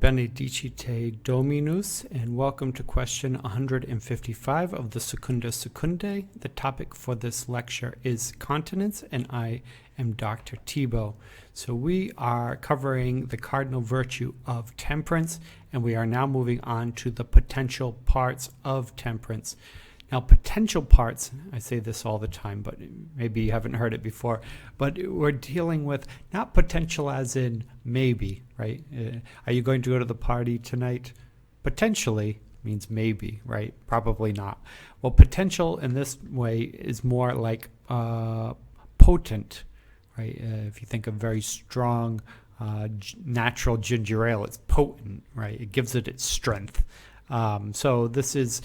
Benedicite Dominus, and welcome to question 155 of the secundae. The topic for this lecture is continence, and I am Dr. Thibault. So we are covering the cardinal virtue of temperance, and we are now moving on to the potential parts of temperance. Now, potential parts, I say this all the time, but maybe you haven't heard it before, but we're dealing with not potential as in maybe, right? Are you going to go to the party tonight? Potentially means maybe, right? Probably not. Well, potential in this way is more like potent, right? If you think of very strong natural ginger ale, it's potent, right? It gives it its strength. So this is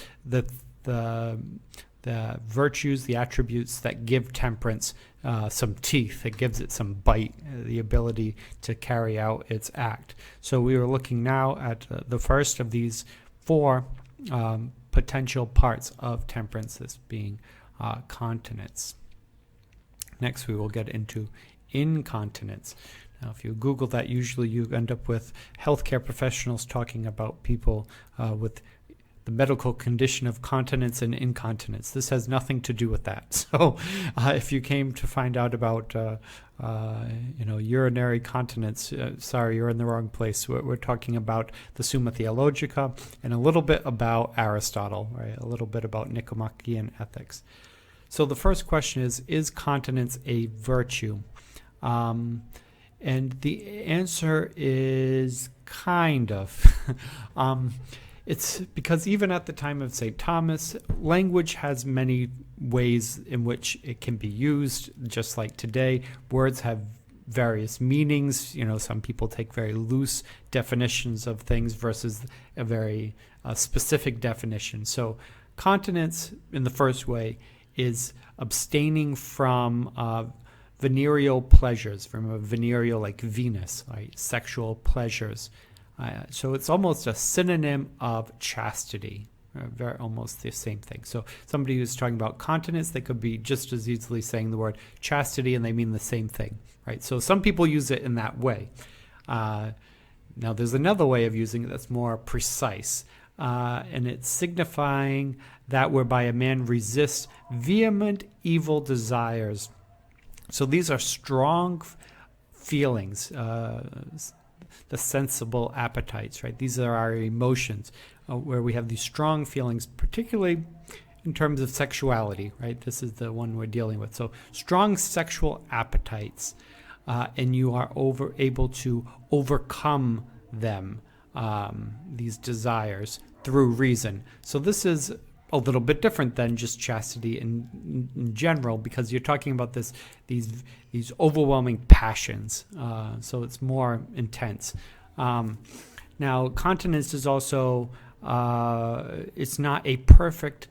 the virtues, the attributes that give temperance some teeth. It gives it some bite, the ability to carry out its act. So we are looking now at the first of these four potential parts of temperance, this being continence. Next, we will get into incontinence. Now, if you Google that, usually you end up with healthcare professionals talking about people with the medical condition of continence and incontinence. This has nothing to do with that. So if you came to find out about urinary continence, sorry, you're in the wrong place. We're talking about the Summa Theologica and a little bit about Aristotle, right? A little bit about Nicomachean ethics. So the first question is continence a virtue? And the answer is kind of. It's because even at the time of St. Thomas, language has many ways in which it can be used, just like today. Words have various meanings. Some people take very loose definitions of things versus a very specific definition. So continence, in the first way, is abstaining from venereal pleasures, from a venereal like Venus, right? Sexual pleasures. So it's almost a synonym of chastity, almost the same thing. So somebody who's talking about continence, they could be just as easily saying the word chastity, and they mean the same thing, right? So some people use it in that way. Now, there's another way of using it that's more precise, and it's signifying that whereby a man resists vehement evil desires. So these are strong feelings, the sensible appetites, right? These are our emotions, where we have these strong feelings, particularly in terms of sexuality, right? This is the one we're dealing with. So strong sexual appetites, and you are able to overcome them, these desires, through reason. So this is a little bit different than just chastity in general, because you're talking about these overwhelming passions. So it's more intense. Now, continence is also it's not a perfect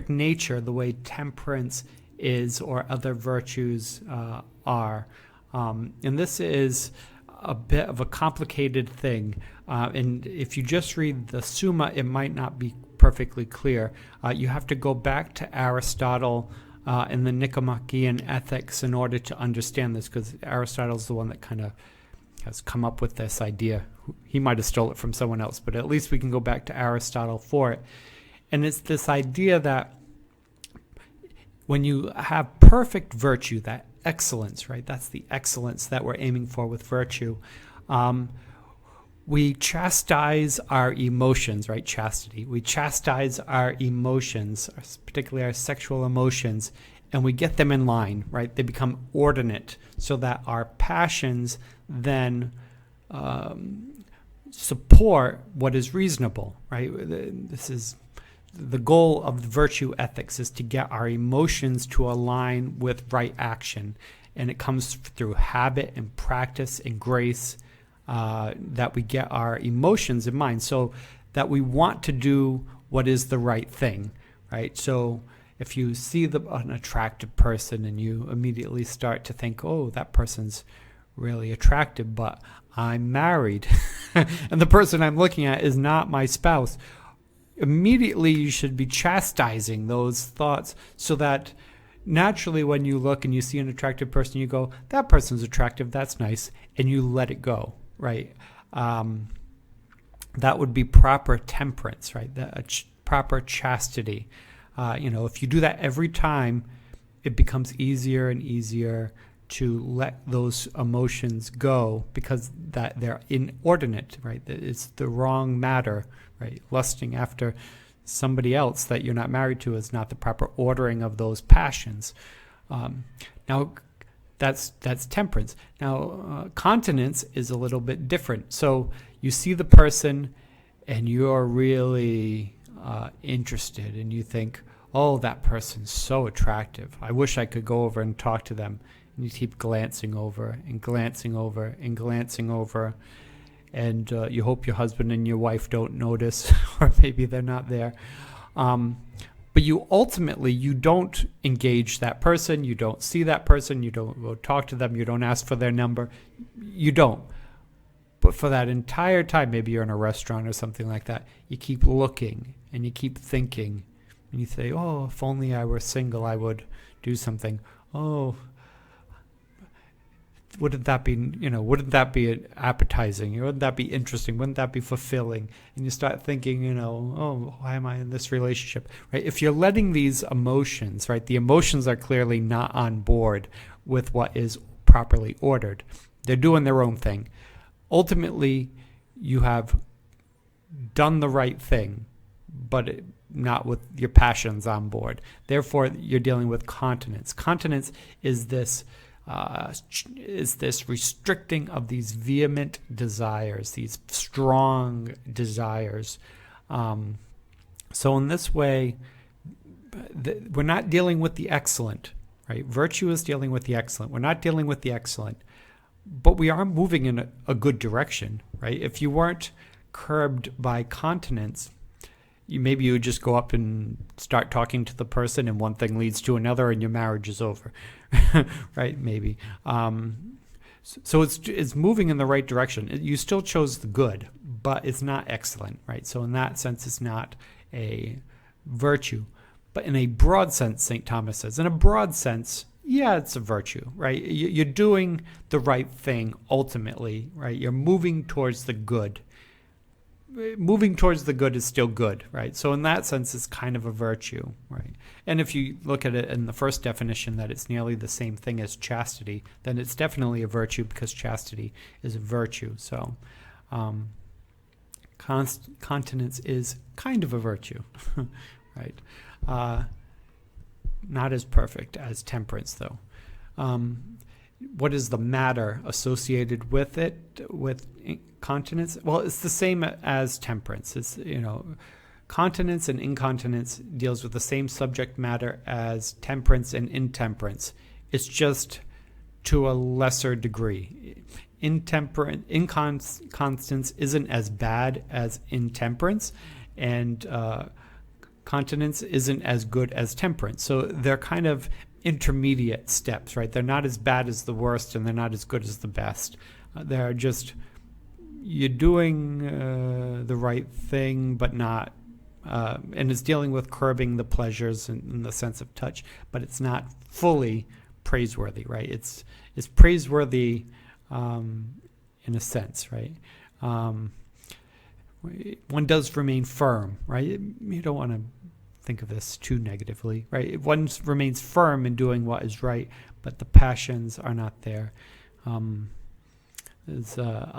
nature the way temperance is or other virtues are, and this is a bit of a complicated thing. And if you just read the Summa, it might not be perfectly clear. You have to go back to Aristotle and the Nicomachean ethics in order to understand this, because Aristotle's the one that kind of has come up with this idea. He might have stole it from someone else, but at least we can go back to Aristotle for it. And it's this idea that when you have perfect virtue, that excellence, right? That's the excellence that we're aiming for with virtue. We chastise our emotions, right? Chastity. We chastise our emotions, particularly our sexual emotions, and we get them in line, right? They become ordinate, so that our passions then support what is reasonable, right? This is the goal of the virtue ethics, is to get our emotions to align with right action. And it comes through habit and practice and grace, that we get our emotions in mind, so that we want to do what is the right thing, right? So if you see an attractive person and you immediately start to think, oh, that person's really attractive, but I'm married and the person I'm looking at is not my spouse, immediately you should be chastising those thoughts so that naturally, when you look and you see an attractive person, you go, that person's attractive, that's nice, and you let it go, right? That would be proper temperance, right? Proper chastity. If you do that every time, it becomes easier and easier to let those emotions go because that they're inordinate, right? It's the wrong matter, right? Lusting after somebody else that you're not married to is not the proper ordering of those passions. Now, that's temperance. Now, continence is a little bit different. So you see the person and you're really interested and you think, oh, that person's so attractive. I wish I could go over and talk to them. And you keep glancing over and glancing over and glancing over. And you hope your husband and your wife don't notice, or maybe they're not there. But you don't engage that person. You don't see that person. You don't go talk to them. You don't ask for their number. You don't. But for that entire time, maybe you're in a restaurant or something like that, you keep looking and you keep thinking. And you say, oh, if only I were single, I would do something. Oh, wouldn't that be appetizing? Wouldn't that be interesting? Wouldn't that be fulfilling? And you start thinking, oh, why am I in this relationship? Right? If you're letting these emotions, right, the emotions are clearly not on board with what is properly ordered. They're doing their own thing. Ultimately, you have done the right thing, but not with your passions on board. Therefore, you're dealing with continence. Continence is this restricting of these vehement desires, these strong desires. So in this way, we're not dealing with the excellent, right? Virtue is dealing with the excellent. We're not dealing with the excellent, but we are moving in a good direction, right? If you weren't curbed by continence, maybe you would just go up and start talking to the person and one thing leads to another and your marriage is over, right? Maybe. So it's moving in the right direction. You still chose the good, but it's not excellent, right? So in that sense, it's not a virtue. But in a broad sense, St. Thomas says, in a broad sense, yeah, it's a virtue, right? You're doing the right thing ultimately, right? You're moving towards the good. Moving towards the good is still good, right? So in that sense, it's kind of a virtue, right? And if you look at it in the first definition that it's nearly the same thing as chastity, then it's definitely a virtue because chastity is a virtue. So continence is kind of a virtue, right? Not as perfect as temperance, though. What is the matter associated with it, with continence? Well, it's the same as temperance. It's, continence and incontinence deals with the same subject matter as temperance and intemperance. It's just to a lesser degree. Incontinence isn't as bad as intemperance, and continence isn't as good as temperance. So they're kind of intermediate steps, right? They're not as bad as the worst and they're not as good as the best. They're just, you're doing the right thing, but not, and it's dealing with curbing the pleasures in the sense of touch, but it's not fully praiseworthy, right? It's praiseworthy in a sense, right? One does remain firm, right? You don't want to think of this too negatively, right? One remains firm in doing what is right, but the passions are not there. There's a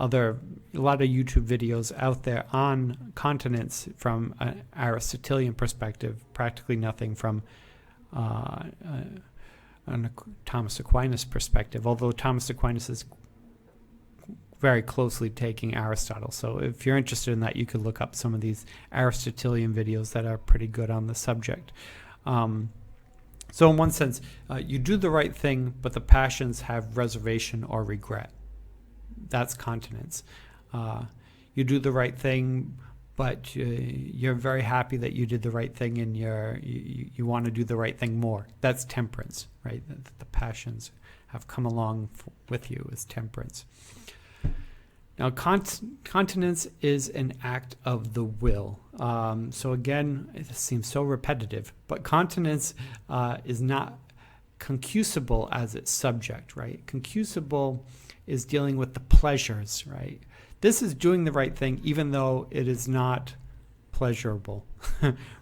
lot of YouTube videos out there on continence from an Aristotelian perspective, practically nothing from a Thomas Aquinas perspective, although Thomas Aquinas is very closely taking Aristotle. So if you're interested in that, you could look up some of these Aristotelian videos that are pretty good on the subject. So in one sense, you do the right thing, but the passions have reservation or regret. That's continence. You do the right thing, but you're very happy that you did the right thing and you want to do the right thing more. That's temperance, right? The passions have come along with you as temperance. Now, continence is an act of the will. So again, it seems so repetitive, but continence is not concupiscible as its subject, right? Concupiscible is dealing with the pleasures, right? This is doing the right thing even though it is not pleasurable,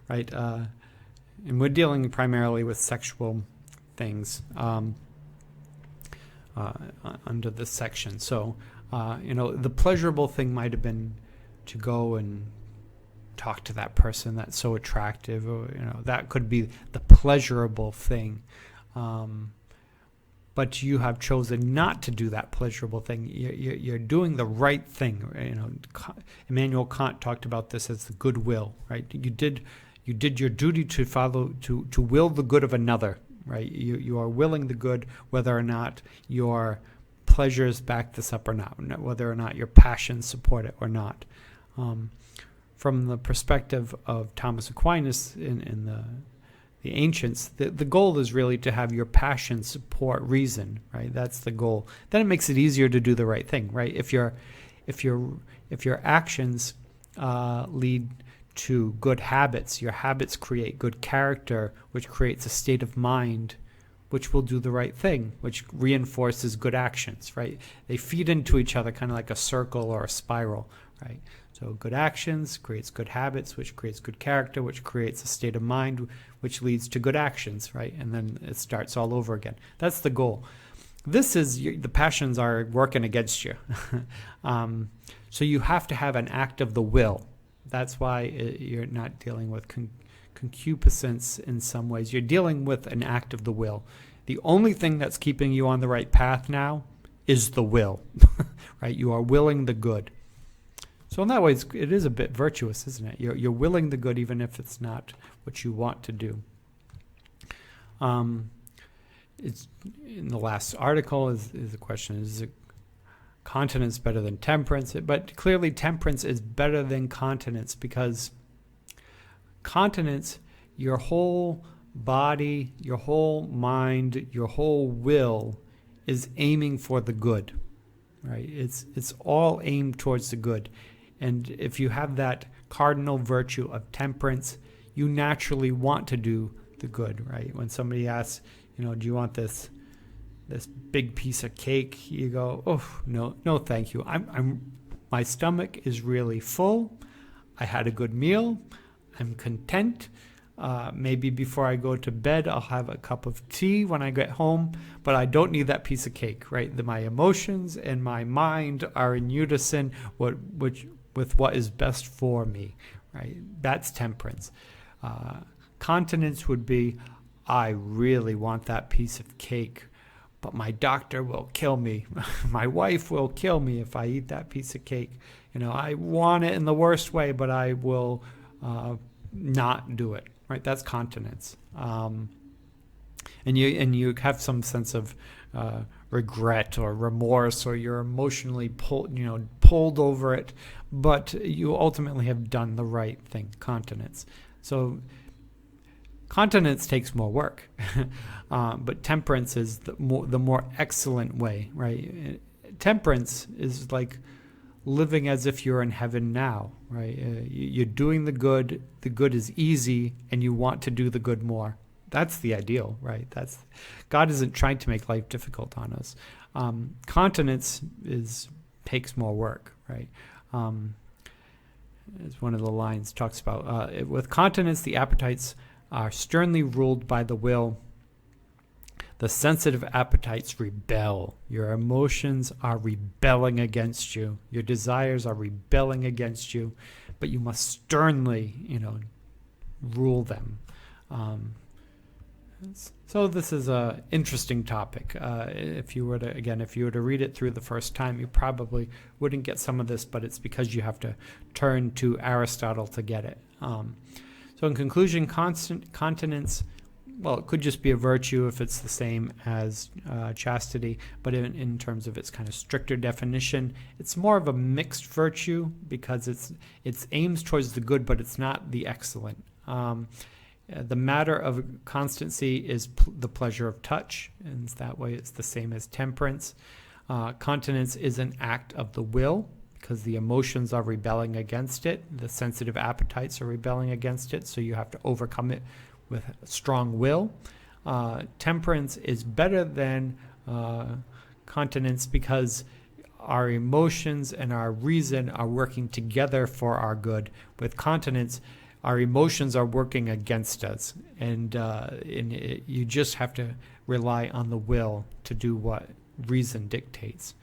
right? And we're dealing primarily with sexual things under this section. So, the pleasurable thing might have been to go and talk to that person that's so attractive, or, that could be the pleasurable thing. But you have chosen not to do that pleasurable thing. You're doing the right thing. Immanuel Kant talked about this as the goodwill, right? You did your duty to follow, to will the good of another, right? You are willing the good, whether or not your pleasures back this up or not, whether or not your passions support it or not. From the perspective of Thomas Aquinas in the ancients, the goal is really to have your passion support reason, right? That's the goal. Then it makes it easier to do the right thing, right? If your actions lead to good habits, your habits create good character, which creates a state of mind which will do the right thing, which reinforces good actions, right? They feed into each other kind of like a circle or a spiral, right? So good actions creates good habits, which creates good character, which creates a state of mind, which leads to good actions, right? And then it starts all over again. That's the goal. This is, the passions are working against you. So you have to have an act of the will. That's why you're not dealing with concupiscence in some ways. You're dealing with an act of the will. The only thing that's keeping you on the right path now is the will, right? You are willing the good. So in that way, it is a bit virtuous, isn't it? You're willing the good even if it's not what you want to do. It's in the last article is the question, is continence better than temperance? But clearly temperance is better than continence, because continence, your whole body, your whole mind, your whole will is aiming for the good, right? It's all aimed towards the good. And if you have that cardinal virtue of temperance, you naturally want to do the good, right? When somebody asks, do you want this big piece of cake? You go, oh, no, thank you. My stomach is really full. I had a good meal. I'm content. Maybe before I go to bed, I'll have a cup of tea when I get home, but I don't need that piece of cake, right? My emotions and my mind are in unison with what is best for me, right? That's temperance. Continence would be, I really want that piece of cake, but my doctor will kill me. My wife will kill me if I eat that piece of cake. I want it in the worst way, but I will not do it, right? That's continence. And you have some sense of regret or remorse, or you're emotionally pulled over it, but you ultimately have done the right thing. Continence. So continence takes more work, but temperance is the more excellent way, right? Temperance is like living as if you're in heaven now, right? You're doing the good. The good is easy, and you want to do the good more. That's the ideal, right? God isn't trying to make life difficult on us. Continence takes more work, right? As one of the lines talks about, with continence, the appetites are sternly ruled by the will. The sensitive appetites rebel. Your emotions are rebelling against you. Your desires are rebelling against you, but you must sternly, rule them. So this is an interesting topic. If you were to read it through the first time, you probably wouldn't get some of this, but it's because you have to turn to Aristotle to get it. So in conclusion, continence, well, it could just be a virtue if it's the same as chastity, but in terms of its kind of stricter definition, it's more of a mixed virtue because it's aims towards the good, but it's not the excellent. The matter of constancy is the pleasure of touch, and that way it's the same as temperance. Continence is an act of the will, because the emotions are rebelling against it. The sensitive appetites are rebelling against it, so you have to overcome it with strong will. temperance is better than continence because our emotions and our reason are working together for our good. With continence, our emotions are working against us, and you just have to rely on the will to do what reason dictates.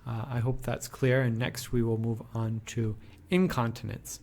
I hope that's clear, and next we will move on to incontinence.